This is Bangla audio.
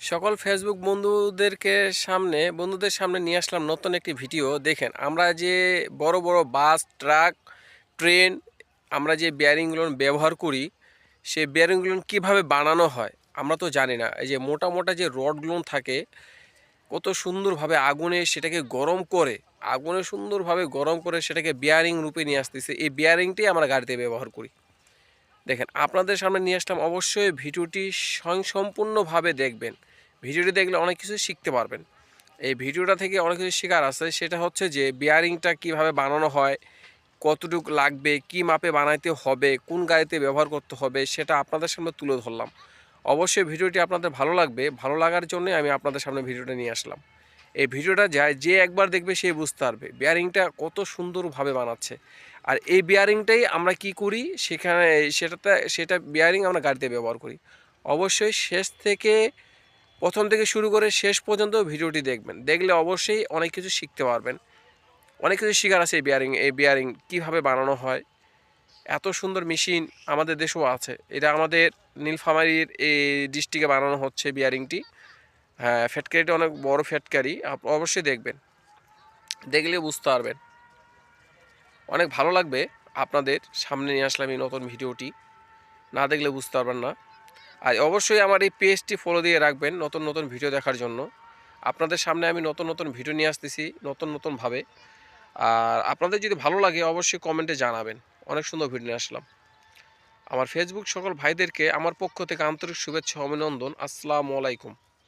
সকল ফেসবুক বন্ধুদের সামনে নিয়ে আসলাম নতুন একটি ভিডিও। দেখেন, আমরা যে বড় বড় বাস, ট্রাক, ট্রেন, আমরা যে বেয়ারিংগুলো ব্যবহার করি, সেই বেয়ারিংগুলো কিভাবে বানানো হয় আমরা তো জানি না। এই যে মোটা মোটা যে রডগুলো থাকে, কত সুন্দরভাবে আগুনে সুন্দরভাবে গরম করে সেটাকে বেয়ারিং রূপে নিয়ে আসতেছে। এই বেয়ারিংটাই আমরা গাড়িতে ব্যবহার করি। দেখেন, আপনাদের সামনে নিয়ে আসলাম, অবশ্যই ভিডিওটি স্বয়ংসম্পূর্ণভাবে দেখবেন। ভিডিওটি দেখলে অনেক কিছু শিখতে পারবেন। এই ভিডিওটা থেকে অনেক কিছু শেখার আছে, সেটা হচ্ছে যে বিয়ারিংটা কিভাবে বানানো হয়, কতটুকু লাগবে, কি মাপে বানাইতে হবে, কোন গাড়িতে ব্যবহার করতে হবে, সেটা আপনাদের সামনে তুলে ধরলাম। অবশ্যই ভিডিওটি আপনাদের ভালো লাগবে। ভালো লাগার জন্যই আমি আপনাদের সামনে ভিডিওটা নিয়ে আসলাম। এই ভিডিওটা যে একবার দেখবে সে বুঝতে পারবে বিয়ারিংটা কত সুন্দরভাবে বানাচ্ছে। আর এই বিয়ারিংটাই আমরা কি করি সেখানে, সেটা বিয়ারিং আমরা গাড়িতে ব্যবহার করি। অবশ্যই প্রথম থেকে শুরু করে শেষ পর্যন্ত ভিডিওটি দেখবেন। দেখলে অবশ্যই অনেক কিছু শিখতে পারবেন। অনেক কিছু শেখার আছে এই বিয়ারিং কীভাবে বানানো হয়। এত সুন্দর মেশিন আমাদের দেশেও আছে। এটা আমাদের নীলফামারীর এই ডিস্ট্রিক্টে বানানো হচ্ছে বিয়ারিংটি। হ্যাঁ, ফ্যাটকারিটা অনেক বড় ফ্যাটকারি। অবশ্যই দেখবেন, দেখলে বুঝতে পারবেন। অনেক ভালো লাগবে। আপনাদের সামনে নিয়ে আসলাম এই নতুন ভিডিওটি, না দেখলে বুঝতে পারবেন না। আর অবশ্যই আমার এই পেজটি ফলো দিয়ে রাখবেন নতুন নতুন ভিডিও দেখার জন্য। আপনাদের সামনে আমি নতুন নতুন ভিডিও নিয়ে আসতেছি নতুনভাবে। আর আপনাদের যদি ভালো লাগে অবশ্যই কমেন্টে জানাবেন। অনেক সুন্দর ভিডিও নিয়ে আসলাম। আমার ফেসবুক সকল ভাইদেরকে আমার পক্ষ থেকে আন্তরিক শুভেচ্ছা, অভিনন্দন। আসসালামু আলাইকুম।